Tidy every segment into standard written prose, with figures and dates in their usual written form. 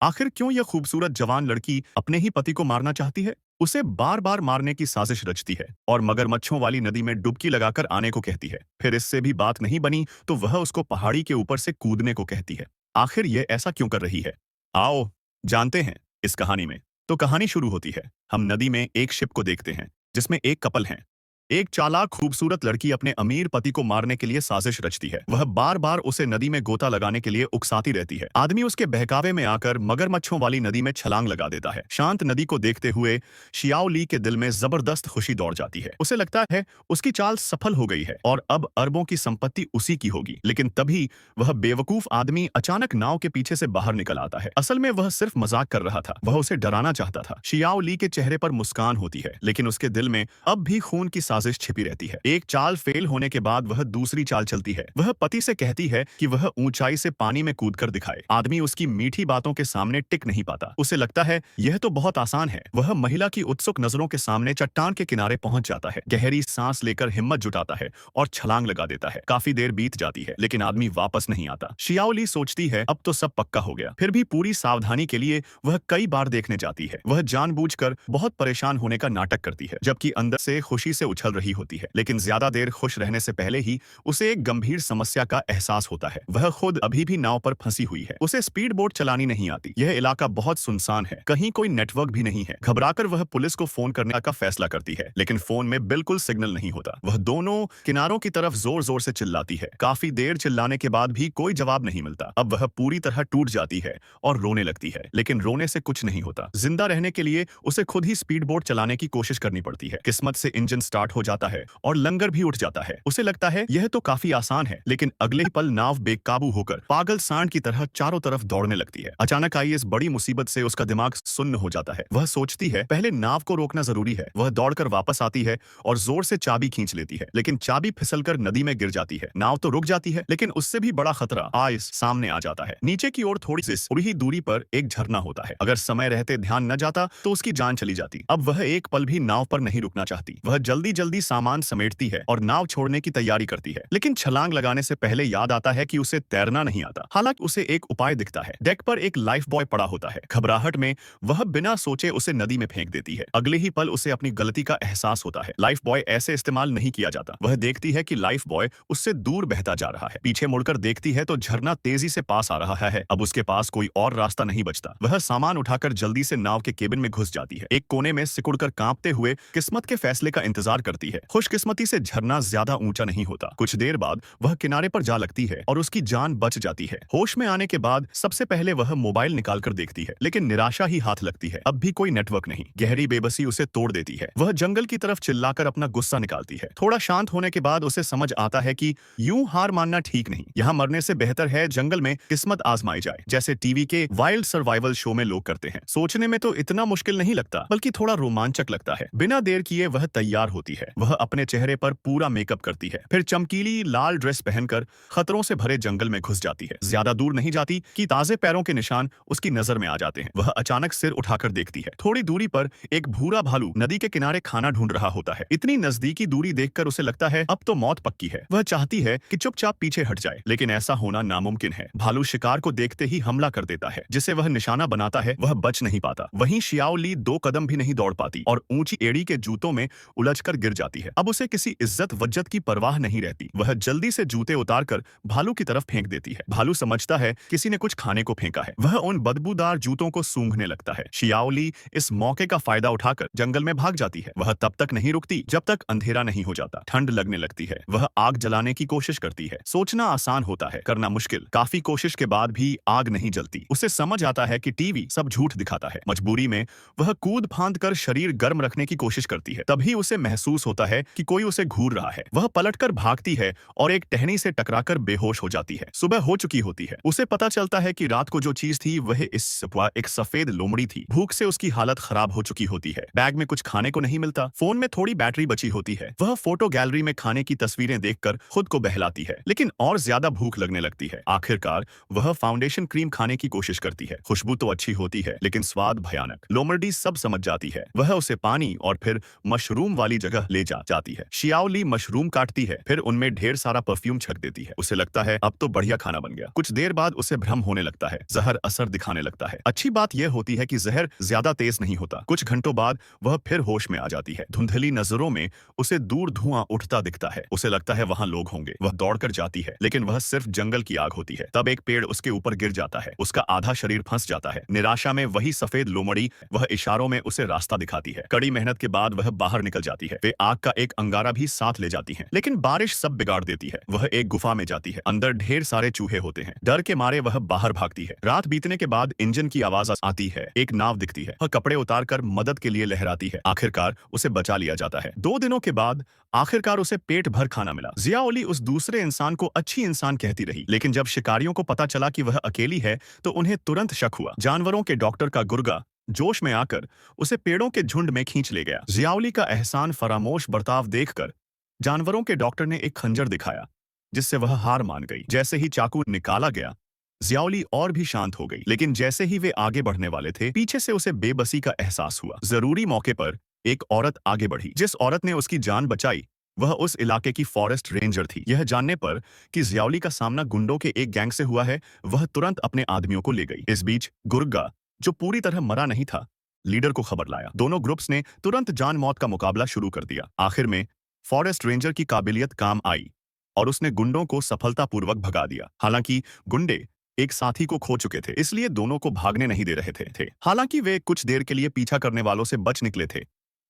आखिर क्यों यह खूबसूरत जवान लड़की अपने ही पति को मारना चाहती है? उसे बार बार मारने की साजिश रचती है और मगरमच्छों वाली नदी में डुबकी लगाकर आने को कहती है। फिर इससे भी बात नहीं बनी तो वह उसको पहाड़ी के ऊपर से कूदने को कहती है। आखिर यह ऐसा क्यों कर रही है? आओ जानते हैं इस कहानी में। तो कहानी शुरू होती है। हम नदी में एक शिप को देखते हैं जिसमें एक कपल है। एक चालाक खूबसूरत लड़की अपने अमीर पति को मारने के लिए साजिश रचती है। वह बार बार उसे नदी में गोता लगाने के लिए उकसाती रहती है। आदमी उसके बहकावे में आकर मगरमच्छों वाली नदी में छलांग लगा देता है। शांत नदी को देखते हुए शियाओ ली के दिल में जबरदस्त खुशी दौड़ जाती है। उसे लगता है उसकी चाल सफल हो गई है और अब अरबों की संपत्ति उसी की होगी। लेकिन तभी वह बेवकूफ आदमी अचानक नाव के पीछे से बाहर निकल आता है। असल में वह सिर्फ मजाक कर रहा था। वह उसे डराना चाहता था। शियाओ ली के चेहरे पर मुस्कान होती है, लेकिन उसके दिल में अब भी खून की साजिश छिपी रहती है। एक चाल फेल होने के बाद वह दूसरी चाल चलती है। वह पति से कहती है कि वह ऊंचाई से पानी में कूदकर दिखाए। आदमी उसकी मीठी बातों के सामने टिक नहीं पाता। उसे लगता है यह तो बहुत आसान है। वह महिला की उत्सुक नजरों के सामने चट्टान के किनारे पहुंच जाता है। गहरी सांस लेकर हिम्मत जुटाता है और छलांग लगा देता है। काफी देर बीत जाती है, लेकिन आदमी वापस नहीं आता। शियाओ ली सोचती है अब तो सब पक्का हो गया। फिर भी पूरी सावधानी के लिए वह कई बार देखने जाती है। वह जानबूझकर बहुत परेशान होने का नाटक करती है, जबकि अंदर से खुशी से उछल रही होती है। लेकिन ज्यादा देर खुश रहने से पहले ही उसे एक गंभीर समस्या का एहसास होता है। वह खुद अभी भी नाव पर फंसी हुई है। उसे स्पीड बोट चलानी नहीं आती। यह इलाका बहुत सुनसान है, कहीं कोई नेटवर्क भी नहीं है। घबराकर वह पुलिस को फोन करने का फैसला करती है, लेकिन फोन में बिल्कुल सिग्नल नहीं होता। वह दोनों किनारों की तरफ जोर जोर से चिल्लाती है। काफी देर चिल्लाने के बाद भी कोई जवाब नहीं मिलता। अब वह पूरी तरह टूट जाती है और रोने लगती है, लेकिन रोने से कुछ नहीं होता। जिंदा रहने के लिए उसे खुद ही स्पीड बोट चलाने की कोशिश करनी पड़ती है। किस्मत से इंजन स्टार्ट हो जाता है और लंगर भी उठ जाता है। उसे लगता है यह तो काफी आसान है, लेकिन अगले ही पल नाव बेकाबू होकर पागल सांड की तरह चारों तरफ दौड़ने लगती है। अचानक आई इस बड़ी मुसीबत से उसका दिमाग सुन्न हो जाता है। वह सोचती है पहले नाव को रोकना जरूरी है। वह दौड़कर वापस आती है और जोर से चाबी खींच लेती है, लेकिन चाबी फिसलकर नदी में गिर जाती है। नाव तो रुक जाती है, लेकिन उससे भी बड़ा खतरा आइस सामने आ जाता है। नीचे की ओर थोड़ी ही दूरी पर एक झरना होता है। अगर समय रहते ध्यान न जाता तो उसकी जान चली जाती। अब वह एक पल भी नाव पर नहीं रुकना चाहती। वह जल्दी जल्दी सामान समेटती है और नाव छोड़ने की तैयारी करती है, लेकिन छलांग लगाने से पहले याद आता है कि उसे तैरना नहीं आता। हालांकि उसे एक उपाय दिखता है। डेक पर एक लाइफ बॉय पड़ा होता है। घबराहट में वह बिना सोचे उसे नदी में फेंक देती है। अगले ही पल उसे अपनी गलती का एहसास होता है। लाइफ बॉय ऐसे इस्तेमाल नहीं किया जाता। वह देखती है कि लाइफ बॉय उससे दूर बहता जा रहा है। पीछे मुड़कर देखती है तो झरना तेजी से पास आ रहा है। अब उसके पास कोई और रास्ता नहीं बचता। वह सामान उठाकर जल्दी से नाव के केबिन में घुस जाती है। एक कोने में सिकुड़कर कांपते हुए किस्मत के फैसले का इंतजार करती है। खुशकिस्मती से झरना ज्यादा ऊंचा नहीं होता। कुछ देर बाद वह किनारे पर जा लगती है और उसकी जान बच जाती है। होश में आने के बाद सबसे पहले वह मोबाइल निकालकर देखती है, लेकिन निराशा ही हाथ लगती है। अब भी कोई नेटवर्क नहीं। गहरी बेबसी उसे तोड़ देती है। वह जंगल की तरफ चिल्लाकर अपना गुस्सा निकालती है। थोड़ा शांत होने के बाद उसे समझ आता है कि यूं हार मानना ठीक नहीं। यहाँ मरने से बेहतर है जंगल में किस्मत आजमाई जाए, जैसे टीवी के वाइल्ड सर्वाइवल शो में लोग करते हैं। सोचने में तो इतना मुश्किल नहीं लगता, बल्कि थोड़ा रोमांचक लगता है। बिना देर किए वह तैयार होती है। वह अपने चेहरे पर पूरा मेकअप करती है, फिर चमकीली लाल ड्रेस पहनकर खतरों से भरे जंगल में घुस जाती है। ज्यादा दूर नहीं जाती कि ताजे पैरों के निशान उसकी नजर में आ जाते हैं। वह अचानक सिर उठाकर देखती है। थोड़ी दूरी पर एक भूरा भालू नदी के किनारे खाना ढूंढ रहा होता है। इतनी नजदीकी दूरी देखकर उसे लगता है अब तो मौत पक्की है। वह चाहती है कि चुपचाप पीछे हट जाए, लेकिन ऐसा होना नामुमकिन है। भालू शिकार को देखते ही हमला कर देता है। जिसे वह निशाना बनाता है वह बच नहीं पाता। वहीं शियाओ ली 2 कदम भी नहीं दौड़ पाती और ऊंची एड़ी के जूतों में उलझकर गिर जाती है। अब उसे किसी इज्जत वज्जत की परवाह नहीं रहती। वह जल्दी से जूते उतारकर भालू की तरफ फेंक देती है। भालू समझता है किसी ने कुछ खाने को फेंका है। वह उन बदबूदार जूतों को सूंघने लगता है। शियाओ ली इस मौके का फायदा उठाकर जंगल में भाग जाती है। वह तब तक नहीं रुकती जब तक अंधेरा नहीं हो जाता। ठंड लगने लगती है। वह आग जलाने की कोशिश करती है। सोचना आसान होता है, करना मुश्किल। काफी कोशिश के बाद भी आग नहीं जलती। उसे समझ आता है कि टीवी सब झूठ दिखाता है। मजबूरी में वह कूद फांद कर शरीर गर्म रखने की कोशिश करती है। तभी उसे महसूस होता है कि कोई उसे घूर रहा है। वह पलटकर भागती है और एक टहनी से टकराकर बेहोश हो जाती है। सुबह हो चुकी होती है। उसे पता चलता है कि रात को जो चीज थी वह एक सफेद लोमड़ी थी। भूख से उसकी हालत खराब हो चुकी होती है। बैग में कुछ खाने को नहीं मिलता। फोन में थोड़ी बैटरी बची होती है। वह फोटो गैलरी में खाने की तस्वीरें देखकर खुद को बहलाती है, लेकिन और ज्यादा भूख लगने लगती है। आखिरकार वह फाउंडेशन क्रीम खाने की कोशिश करती है। खुशबू तो अच्छी होती है, लेकिन स्वाद भयानक। लोमड़ी सब समझ जाती है। वह उसे पानी और फिर मशरूम वाली जगह वह ले जाती है। शियाओली मशरूम काटती है, फिर उनमें ढेर सारा परफ्यूम छक देती है। उसे लगता है अब तो बढ़िया खाना बन गया। कुछ देर बाद उसे भ्रम होने लगता है, जहर असर दिखाने लगता है। अच्छी बात यह होती है कि जहर ज्यादा तेज नहीं होता। कुछ घंटों बाद वह फिर होश में आ जाती है। धुंधली नजरों में उसे दूर धुआं उठता दिखता है। उसे लगता है वहां लोग होंगे। वह दौड़कर जाती है, लेकिन वह सिर्फ जंगल की आग होती है। तब एक पेड़ उसके ऊपर गिर जाता है। उसका आधा शरीर फंस जाता है। निराशा में वही सफेद लोमड़ी वह इशारों में उसे रास्ता दिखाती है। कड़ी मेहनत के बाद वह बाहर निकल जाती है। वे आग का एक अंगारा भी साथ ले जाती हैं, लेकिन बारिश सब बिगाड़ देती है। वह एक गुफा में जाती है। अंदर ढेर सारे चूहे होते हैं। डर के मारे वह बाहर भागती है। रात बीतने के बाद इंजन की आवाज आती है। एक नाव दिखती है। वह कपड़े उतारकर मदद के लिए लहराती है। आखिरकार उसे बचा लिया जाता है। 2 दिनों के बाद आखिरकार उसे पेट भर खाना मिला। जियाओली उस दूसरे इंसान को अच्छी इंसान कहती रही, लेकिन जब शिकारियों को पता चला कि वह अकेली है तो उन्हें तुरंत शक हुआ। जानवरों के डॉक्टर का गुर्गा जोश में आकर उसे पेड़ों के झुंड में खींच ले गया। जियाओली का एहसान फरामोश बर्ताव देखकर जानवरों के डॉक्टर ने एक खंजर दिखाया, जिससे वह हार मान गई। जैसे ही चाकू निकाला गया, जियाओली और भी शांत हो गई, लेकिन जैसे ही वे आगे बढ़ने वाले थे, पीछे से उसे बेबसी का एहसास हुआ। जरूरी मौके पर एक औरत आगे बढ़ी। जिस औरत ने उसकी जान बचाई वह उस इलाके की फॉरेस्ट रेंजर थी। यह जानने पर कि जियाओली का सामना गुंडों के एक गैंग से हुआ है, वह तुरंत अपने आदमियों को ले गई। इस बीच गुर्गा, जो पूरी तरह मरा नहीं था, लीडर को खबर लाया। दोनों ग्रुप्स ने तुरंत जान मौत का मुकाबला शुरू कर दिया। आखिर में फॉरेस्ट रेंजर की काबिलियत काम आई और उसने गुंडों को सफलतापूर्वक भगा दिया। हालांकि गुंडे एक साथी को खो चुके थे, इसलिए दोनों को भागने नहीं दे रहे थे। हालांकि वे कुछ देर के लिए पीछा करने वालों से बच निकले थे,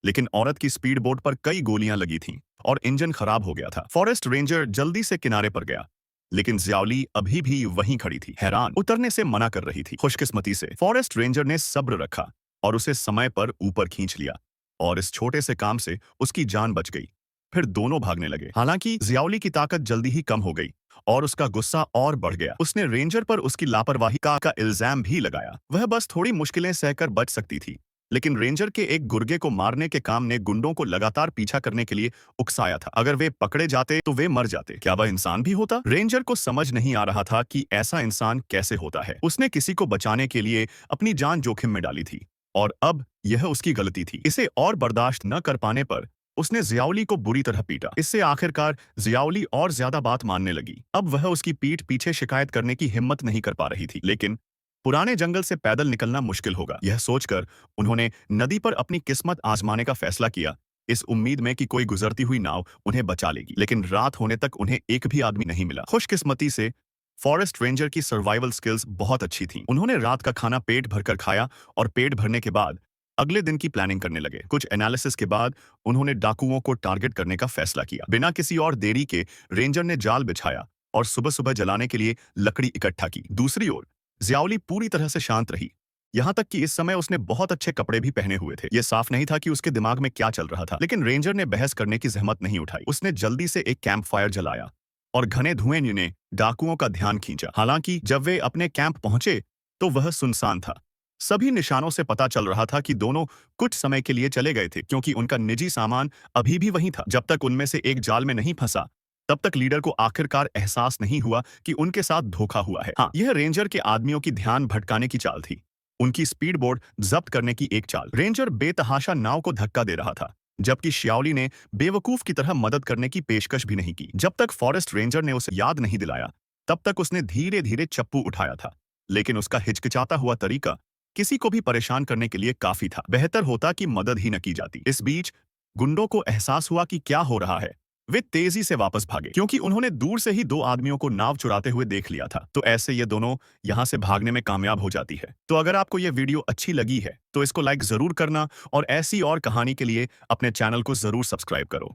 लेकिन औरत की स्पीड बोट पर कई गोलियां लगी थीं और इंजन खराब हो गया था। फॉरेस्ट रेंजर जल्दी से किनारे पर गया, लेकिन जियाओली अभी भी वहीं खड़ी थी, हैरान। उतरने से मना कर रही थी। खुशकिस्मती से फॉरेस्ट रेंजर ने सब्र रखा और उसे समय पर ऊपर खींच लिया, और इस छोटे से काम से उसकी जान बच गई। फिर दोनों भागने लगे। हालांकि जियाओली की ताकत जल्दी ही कम हो गई और उसका गुस्सा और बढ़ गया। उसने रेंजर पर उसकी लापरवाही का इल्जाम भी लगाया। वह बस थोड़ी मुश्किलें सहकर बच सकती थी, लेकिन रेंजर के एक गुर्गे को मारने के काम ने गुंडों को लगातार पीछा करने के लिए उकसाया था। अगर वे पकड़े जाते तो वे मर जाते। क्या वह इंसान भी होता? रेंजर को समझ नहीं आ रहा था कि ऐसा इंसान कैसे होता है। उसने किसी को बचाने के लिए अपनी जान जोखिम में डाली थी, और अब यह उसकी गलती थी। इसे और बर्दाश्त न कर पाने पर उसने जियाओली को बुरी तरह पीटा। इससे आखिरकार जियाओली और ज्यादा बात मानने लगी। अब वह उसकी पीठ पीछे शिकायत करने की हिम्मत नहीं कर पा रही थी, लेकिन पुराने जंगल से पैदल निकलना मुश्किल होगा। यह सोचकर उन्होंने नदी पर अपनी किस्मत आजमाने का फैसला किया, इस उम्मीद में कि कोई गुजरती हुई नाव उन्हें बचा लेगी। लेकिन रात होने तक उन्हें एक भी आदमी नहीं मिला। खुशकिस्मती से फॉरेस्ट रेंजर की सर्वाइवल स्किल्स बहुत अच्छी थीं। उन्होंने रात का खाना पेट भरकर खाया और पेट भरने के बाद अगले दिन की प्लानिंग करने लगे। कुछ एनालिसिस के बाद उन्होंने डाकुओं को टारगेट करने का फैसला किया। बिना किसी और देरी के रेंजर ने जाल बिछाया और सुबह सुबह जलाने के लिए लकड़ी इकट्ठा की। दूसरी ओर जियाओली पूरी तरह से शांत रही, यहाँ तक कि इस समय उसने बहुत अच्छे कपड़े भी पहने हुए थे। यह साफ नहीं था कि उसके दिमाग में क्या चल रहा था, लेकिन रेंजर ने बहस करने की जहमत नहीं उठाई। उसने जल्दी से एक कैंप फायर जलाया और घने धुएं ने डाकुओं का ध्यान खींचा। हालांकि जब वे अपने कैंप पहुंचे तो वह सुनसान था। सभी निशानों से पता चल रहा था कि दोनों कुछ समय के लिए चले गए थे, क्योंकि उनका निजी सामान अभी भी वहीं था। जब तक उनमें से एक जाल में नहीं फंसा, तब तक लीडर को आखिरकार एहसास नहीं हुआ कि उनके साथ धोखा हुआ है। हाँ, यह रेंजर के आदमियों की ध्यान भटकाने की चाल थी, उनकी स्पीड बोट जब्त करने की एक चाल। रेंजर बेतहाशा नाव को धक्का दे रहा था, जबकि शियाओली ने बेवकूफ की तरह मदद करने की पेशकश भी नहीं की। जब तक फॉरेस्ट रेंजर ने उसे याद नहीं दिलाया, तब तक उसने धीरे धीरे चप्पू उठाया था, लेकिन उसका हिचकिचाता हुआ तरीका किसी को भी परेशान करने के लिए काफी था। बेहतर होता कि मदद ही न की जाती। इस बीच गुंडों को एहसास हुआ कि क्या हो रहा है। वे तेजी से वापस भागे, क्योंकि उन्होंने दूर से ही 2 आदमियों को नाव चुराते हुए देख लिया था। तो ऐसे ये दोनों यहां से भागने में कामयाब हो जाती है। तो अगर आपको ये वीडियो अच्छी लगी है तो इसको लाइक जरूर करना, और ऐसी और कहानी के लिए अपने चैनल को जरूर सब्सक्राइब करो।